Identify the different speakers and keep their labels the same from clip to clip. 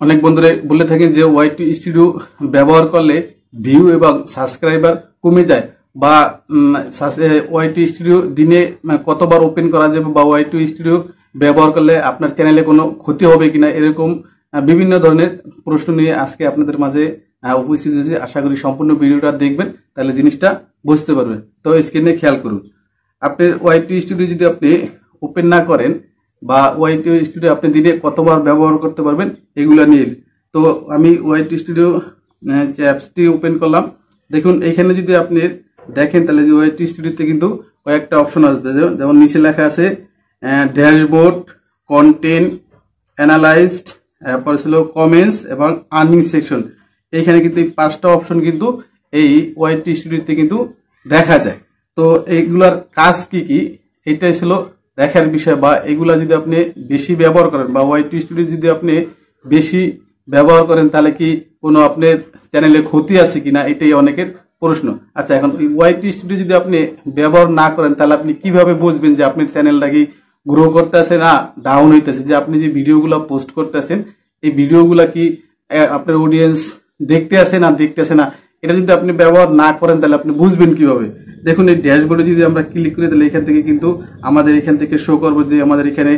Speaker 1: অনেক বন্ধুরা বলে থাকেন যে ওয়াইটি স্টুডিও ব্যবহার করলে ভিউ এবং সাবস্ক্রাইবার কমে যায় বা ওয়াইটি স্টুডিও দিনে কতবার ওপেন করা যাবে বা ওয়াইটি স্টুডিও ব্যবহার করলে আপনার চ্যানেলে কোনো ক্ষতি হবে কিনা এরকম বিভিন্ন ধরনের প্রশ্ন নিয়ে আজকে আপনাদের মাঝে উপস্থিত হয়েছে। আশা করি সম্পূর্ণ ভিডিওটা দেখবেন, তাহলে জিনিসটা বুঝতে পারবেন। তো স্ক্রিনে খেয়াল করুন, আপনার ওয়াইটি স্টুডিও যদি আপনি ওপেন না করেন বা ওয়াইটি স্টুডিও আপনি দিনে কতবার ব্যবহার করতে পারবেন এগুলা নিয়ে। তো আমি ওয়াইটি স্টুডিও যে অ্যাপসটি ওপেন করলাম, দেখুন এখানে যদি আপনি দেখেন তাহলে যে ওয়াইটি স্টুডিওতে কিন্তু কয়েকটা অপশন আসবে, যেমন নিচে লেখা আছে ড্যাশবোর্ড, কন্টেন্ট, অ্যানালাইজড, তারপর ছিল কমেন্টস এবং আর্নিং সেকশন। এইখানে কিন্তু এই 5টা অপশন কিন্তু এই ওয়াইটি স্টুডিওতে কিন্তু দেখা যায়। তো এইগুলার কাজ কি কি এটাই ছিল দেখার বিষয়, বা এগুলা যদি আপনি বেশি ব্যবহার করেন বা ওয়াইটি স্টুডিও যদি আপনি বেশি ব্যবহার করেন তাহলে কি কোনো আপনার চ্যানেলে ক্ষতি আছে কিনা এটাই অনেকের প্রশ্ন। আচ্ছা, এখন ওয়াইটি স্টুডিও যদি আপনি ব্যবহার না করেন তাহলে আপনি কিভাবে বুঝবেন যে আপনার চ্যানেলটা কি গ্রো করতেছে না ডাউন হইতেছে, যে আপনি যে ভিডিওগুলো পোস্ট করতেছেন এই ভিডিওগুলা কি আপনার অডিয়েন্স দেখতে আসে না দেখতেছে না, এটা যদি আপনি ব্যবহার না করেন তাহলে আপনি বুঝবেন কিভাবে। দেখুন এই ড্যাশবোর্ডে যদি আমরা ক্লিক করি তাহলে এখান থেকে কিন্তু আমাদের এখান থেকে শো করবো যে আমাদের এখানে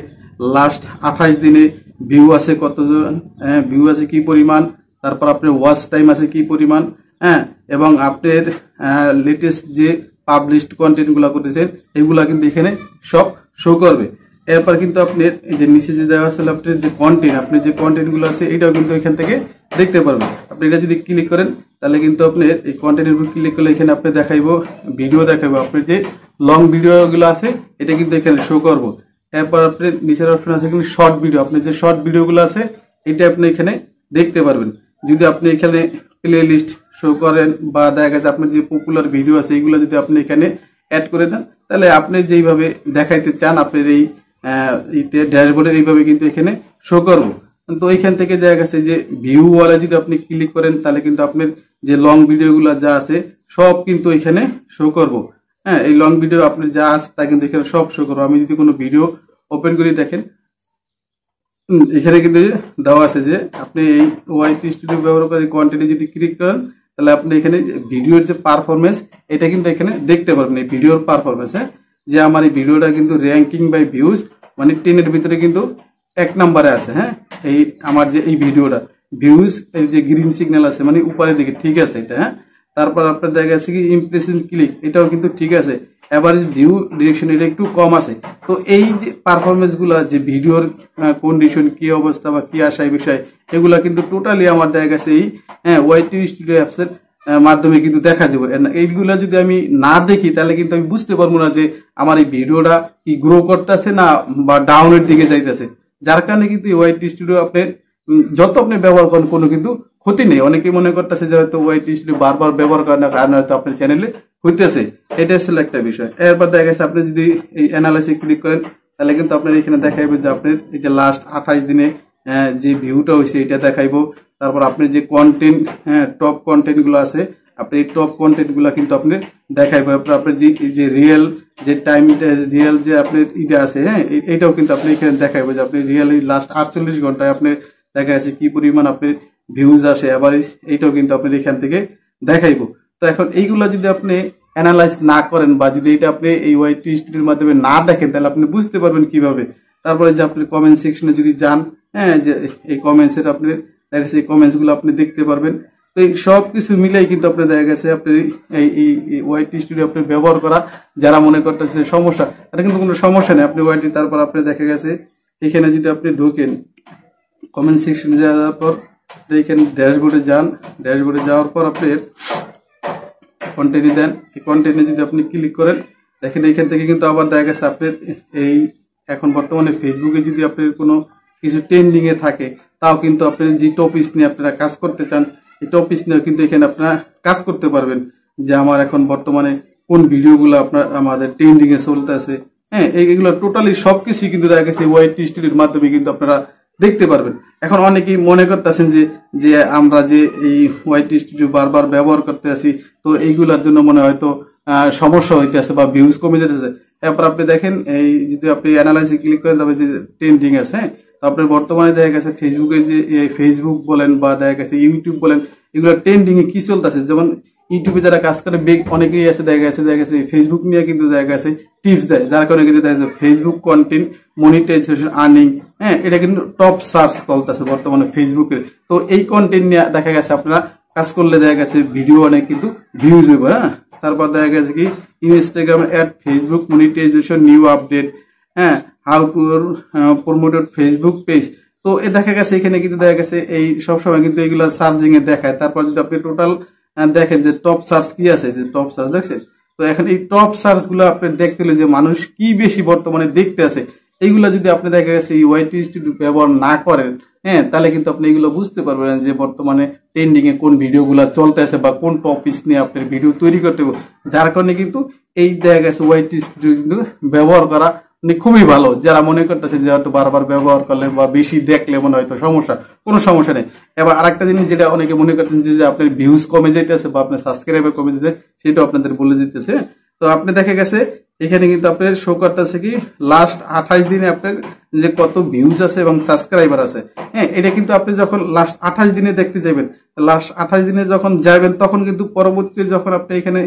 Speaker 1: লাস্ট 28 দিনে ভিউ আছে কতজন, ভিউ আছে কি পরিমাণ, তারপর আপনার ওয়াচ টাইম আছে কি পরিমাণ, এবং আপনার লেটেস্ট যে পাবলিশড কন্টেন্ট গুলা করতেছেন এগুলা কিন্তু এখানে সব শো করবে। এরপর কিন্তু আপনার এই যে নিচে যে দেওয়া আছে আপনার যে কন্টেন্ট, আপনি যে কন্টেন্ট গুলো আছে এটাও কিন্তু এখান থেকে দেখতে পারবেন। আপনি এটা যদি ক্লিক করেন তাহলে কিন্তু আপনার এই কন্টেন্টের উপর ক্লিক করলে এখানে আপনি দেখাইবো ভিডিও দেখাবো, আপনার যে লং ভিডিও গুলো আছে এটা কিন্তু এখানে শো করবো। এরপর আপনার নিচের অপশন আছে কিন্তু শর্ট ভিডিও, আপনি যে শর্ট ভিডিও গুলো আছে এটা আপনি এখানে দেখতে পারবেন। যদি আপনি এখানে প্লে লিস্ট শো করেন বা দেখা গেছে আপনার যে পপুলার ভিডিও আছে এইগুলো যদি আপনি এখানে অ্যাড করে দেন তাহলে আপনি যেইভাবে দেখাইতে চান আপনার এই ড্যাশবোর্ডে এইভাবে কিন্তু এখানে শো করবো। তো এইখান থেকে দেখা গেছে যে ভিউ ওয়ালা যদি আপনি ক্লিক করেন তাহলে কিন্তু আপনার যে লং ভিডিও গুলা যা আছে সব কিন্তু এখানে শো করবো। এই লং ভিডিও আপনার যা আছে তা কিন্তু এখানে সব শো করবো। আমি যদি কোনো ভিডিও ওপেন করি দেখেন এখানে কিন্তু দেওয়া আছে যে আপনি এই ওয়াইটি স্টুডিও ব্যবহার করে কন্টেন্টে যদি ক্লিক করেন তাহলে আপনি এখানে ভিডিওর যে পারফরমেন্স এটা কিন্তু এখানে দেখতে পারবেন। এই ভিডিওর পারফরমেন্স, যে আমার এই ভিডিওটা কিন্তু র্যাঙ্কিং বাই ভিউজ মানে 10 এর ভিতরে কিন্তু 1 নম্বরে আছে। এই আমার যে এই ভিডিওটা ভিউজ এই যে গ্রিন সিগন্যাল আছে মানে উপরের দিকে ঠিক আছে এটা। তারপর আপনার দেখা যাচ্ছে কি ইমপ্রেশন ক্লিক এটাও কিন্তু ঠিক আছে, এভারেজ ভিউ ডিরেকশন এটা একটু কম আছে। তো এই যে পারফরমেন্স গুলা যে ভিডিওর কন্ডিশন কি অবস্থা বা কি আশায় বিষয় এগুলা কিন্তু টোটালি আমার দেখা গেছে এই ওয়াইটি স্টুডিও অ্যাপস এর মাধ্যমে কিন্তু দেখা যাবে। এইগুলা যদি আমি না দেখি তাহলে কিন্তু আমি বুঝতে পারবো না যে আমার এই ভিডিওটা কি গ্রো করতেছে না বা ডাউনের দিকে যাইতেছে। যার কারণে কিন্তু ওয়াইটি স্টুডিও আপনার যত আপনি ব্যবহার করেন কোনো কিন্তু ক্ষতি নেই। অনেকেই মনে করতেছে যে হয়তো ওয়াইটি স্টুডিও বারবার ব্যবহার করার কারণে হয়তো আপনার চ্যানেলে হইতেছে, এটা আসলে একটা বিষয়। এরপর দেখা গেছে আপনি যদি এই অ্যানালাইসিসে ক্লিক করেন তাহলে কিন্তু আপনার এখানে দেখাইবে যে আপনার এই যে লাস্ট 28 দিনে যে ভিউটা হয়েছে এটা দেখাইবো। তারপর আপনার যে কন্টেন্ট টপ কন্টেন্ট গুলো আছে আপনি এই টপ কন্টেন্ট গুলা কিন্তু আপনি দেখাইবো। আপনার যে রিয়েল যে টাইম রিয়েল যে আপনার এটা আছে এটাও কিন্তু আপনি এখানে দেখাইবো যে আপনি রিয়েল লাস্ট 48 ঘন্টায় আপনি দেখা যাচ্ছে কি পরিমাণ আপনার ভিউজ আসে এভারেজ এইটাও কিন্তু আপনার এখান থেকে দেখাইবো। তো এখন এইগুলা যদি আপনি অ্যানালাইজ না করেন বা যদি এটা আপনি এই ওয়াইটি স্টুডিওর মাধ্যমে না দেখেন তাহলে আপনি বুঝতে পারবেন কিভাবে। তারপরে যে আপনি কমেন্ট সেকশনে যদি যান, যে এই কমেন্টস এর আপনি দেখা গেছে এই কমেন্টস গুলো আপনি দেখতে পারবেন। তো এই সব কিছু মিলাই কিন্তু আপনি দেখা গেছে আপনি এই ওয়াইটি স্টুডিও আপনি ব্যবহার করা যারা মনে করতেছে সমস্যা, এটা কিন্তু কোনো সমস্যা নেই। আপনি ওয়াইটি তারপর আপনি দেখা গেছে এখানে যদি আপনি ঢোকেন কমেন্ট সেকশনে যাওয়ার পর এখানে ড্যাশবোর্ডে যান, ড্যাশবোর্ডে যাওয়ার পর আপনি কন্টেন্ট দেন, এই কন্টেন্টে যদি আপনি ক্লিক করেন দেখেন এখান থেকে কিন্তু আবার দেখা গেছে আপনার এই এখন বর্তমানে ফেসবুকে যদি আপনার কোনো কিছু ট্রেন্ডিং এ থাকে তাও কিন্তু আপনার যে টপিক নিয়ে আপনারা কাজ করতে চান এই টপিক নিয়ে কিন্তু এখানে আপনারা কাজ করতে পারবেন, যে আমার এখন বর্তমানে কোন ভিডিওগুলো আপনার আমাদের ট্রেন্ডিং এ চলতেছে। এইগুলো টোটালি সবকিছু কিন্তু দেখা গেছে ওয়াইটি স্টুডিওর মাধ্যমে কিন্তু আপনারা দেখতে পারবেন। এখন অনেকেই মনে করতেছেন যে আমরা যে এই ওয়াইটি স্টুডিও বারবার ব্যবহার করতে আছি তো এইগুলার জন্য মনে হয়তো সমস্যা হইতে আছে বা ভিউজ কমে যেতেছে। এরপর আপনি দেখেন এই যদি আপনি অ্যানালাইসিসে ক্লিক করেন তবে যে ট্রেন্ডিং আছে আপনার বর্তমানে দেখা গেছে ফেসবুকের যে ফেসবুক বলেন বা দেখা গেছে ইউটিউব বলেন, এগুলো ট্রেন্ডিং এ কি চলতেছে, যেমন ইউটিউবে যারা কাজ করে অনেকেই আছে দেখা গেছে ফেসবুক নিয়ে কিন্তু দেখা গেছে টিপস দেয়, যার কারণে কিন্তু দেখা যাচ্ছে ফেসবুক কন্টেন্ট মনিটাইজেশন আর্নিং, হ্যাঁ, এটা কিন্তু টপ সার্চ চলতেছে বর্তমানে ফেসবুকের। তো এই কন্টেন্ট নিয়ে দেখা গেছে আপনারা কাজ করলে দেখা গেছে ভিডিও অনেক কিন্তু ভিউজ হবে। হ্যাঁ, তারপর দেখা গেছে কি Instagram ad Facebook monetization new update, হ্যাঁ, how to promoted Facebook page. তো এ দেখা গেছে এখানে কিন্তু দেখা গেছে এই সবসময় কিন্তু এগুলো সার্চিং এ দেখায়। তারপর যদি আপনি টোটাল দেখেন যে টপ সার্চ কি আছে, যে টপ সার্চ দেখছেন, তো এখন এই টপ সার্চ গুলো আপনি দেখতে হলে যে মানুষ কি বেশি বর্তমানে দেখতে আছে, এইগুলা যদি আপনি দেখা গেছে এই ওয়াইটি স্টুডিও ব্যবহার না করেন, হ্যাঁ, তাহলে কিন্তু আপনি এগুলো বুঝতে পারবেন যে বর্তমানে ট্রেন্ডিং এ কোন ভিডিওগুলো চলতে আছে বা কোন টপিক নিয়ে আপনার ভিডিও তৈরি করতে হবে। যার কারণে কিন্তু এই দেখা গেছে ওয়াইটি স্টুডিও কিন্তু ব্যবহার করা মানে খুবই ভালো। যারা মনে করতেছে যে হয়তো বারবার ব্যবহার করলে বা বেশি দেখলে মনে হয়তো সমস্যা, কোনো সমস্যা নেই। এবার আরেকটা জিনিস যেটা অনেকে মনে করতেছে যে আপনার ভিউজ কমে যেতেছে বা আপনার সাবস্ক্রাইবার কমে যেতেছে, সেটা আপনাদের বলে দিতেছে। তো আপনি দেখা গেছে এখানে কিন্তু আপনার শো করতেছে কি লাস্ট 28 দিনে আপনার যে কত ভিউজ আছে এবং সাবস্ক্রাইবার আছে, হ্যাঁ, এটা কিন্তু আপনি যখন লাস্ট 28 দিনে দেখতে যাবেন, লাস্ট 28 দিনে যখন যাবেন তখন কিন্তু পরবর্তী যখন আপনি এখানে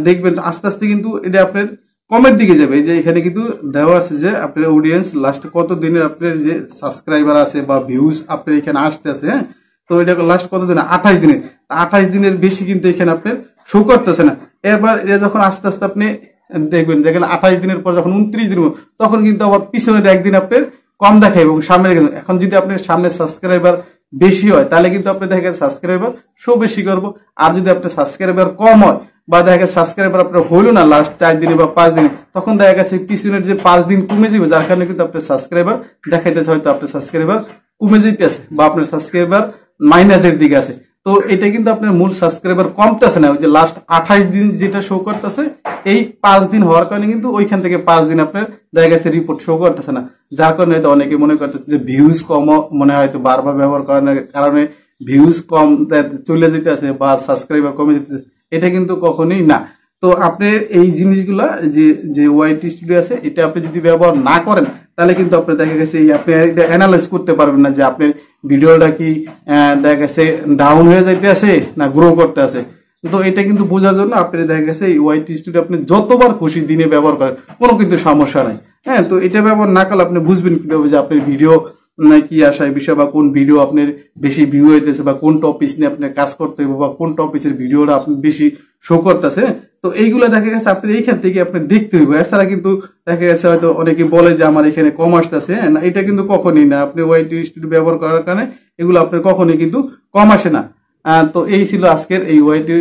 Speaker 1: দেখবেন আস্তে আস্তে কিন্তু এটা আপনার কমের দিকে যাবে। এই যে এখানে কিন্তু দেওয়া আছে যে আপনার অডিয়েন্স লাস্ট কত দিনের আপনার যে সাবস্ক্রাইবার আছে বা ভিউজ আপনার এখানে আসতে আছে, হ্যাঁ, তো এটা লাস্ট কত দিনে 28 দিনে, 28 দিনের বেশি কিন্তু এখানে আপনার শো করতেছে না। এরপর এটা যখন আস্তে আস্তে আপনি দেখবেন যেখানে 28 দিনের পর যখন 29 দিন তখন কিন্তু আবার পিছনের একদিন আপনার কম দেখায় এবং সামনে এখন যদি আপনার সামনে সাবস্ক্রাইবার বেশি হয় তাহলে কিন্তু আপনি দেখা গেছে সাবস্ক্রাইবার শো বেশি করবো। আর যদি আপনার সাবস্ক্রাইবার কম হয় বা দেখা গেছে সাবস্ক্রাইবার আপনার হইলো না লাস্ট 4 দিনে বা 5 দিনে, তখন দেখা গেছে পিছনের যে 5 দিন কমে যাবে, যার কারণে কিন্তু আপনার সাবস্ক্রাইবার দেখাইতেছে হয়তো আপনার সাবস্ক্রাইবার কমে যেতেছে বা আপনার সাবস্ক্রাইবার মাইনাসের দিকে আছে। তো এটা কিন্তু আপনার মূল সাবস্ক্রাইবার কমতেছে না, ওই যে লাস্ট 28 দিন যেটা শো করতেছে এই 5 দিন হওয়ার কারণে কিন্তু ওইখান থেকে 5 দিন আপনার দেখা গেছে রিপোর্ট শো করতেছে না। যার কারণে হয়তো অনেকে মনে করতেছে যে ভিউজ কম, মনে হয়তো বারবার ব্যবহার করার কারণে ভিউজ কম চলে যেতে আছে বা সাবস্ক্রাইবার কমে যেতেছে, এটা কিন্তু কখনোই না। তো আপনি এই জিনিসগুলা যে যে ওয়াইটি স্টুডিও আছে এটা আপনি যদি ব্যবহার না করেন তাহলে কিন্তু আপনি দেখা গেছে আপনি এটা অ্যানালাইজ করতে পারবেন না যে আপনার ভিডিওটা কি দেখা গেছে ডাউন হয়ে যাইতে আছে না গ্রো করতে আছে। তো এটা কিন্তু বোঝার জন্য আপনি দেখা গেছে এই ওয়াইটি স্টুডিও আপনি যতবার খুশি দিনে ব্যবহার করেন কোনো কিন্তু সমস্যা নাই। হ্যাঁ, তো এটা ব্যবহার না করলে আপনি বুঝবেন কিভাবে যে আপনার ভিডিও কি আশায় বিষয় বা কোন ভিডিও আপনার বেশি ভিউ হইতেছে বা কোন টপিক নিয়ে আপনার কাজ করতে হবে বা কোন টপিকের ভিডিওটা আপনি বেশি শো করতেছে। তো এইগুলো দেখা গেছে আপনি এইখান থেকে আপনি দেখতে হইব। এছাড়া কিন্তু দেখা গেছে হয়তো অনেকে বলে যে আমার এখানে কম আসতেছে, না, এটা কিন্তু কখনই না। আপনি ওয়াইটি স্টুডিও ব্যবহার করার কারণে এগুলো আপনার কখনই কিন্তু কম আসে না। তো এই ছিল আজকের এই ওয়াইটি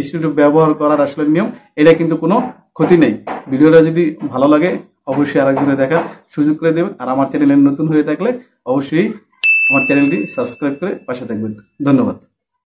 Speaker 1: স্টুডিও ব্যবহার করার আসলে নিয়ম। এটা কিন্তু কোনো ক্ষতি নেই। ভিডিওটা যদি ভালো লাগে অবশ্যই আরেকজনে দেখার সুযোগ করে দেবেন। আর আমার চ্যানেলে নতুন হয়ে থাকলে অবশ্যই আমার চ্যানেলটি সাবস্ক্রাইব করে পাশে থাকবেন। ধন্যবাদ।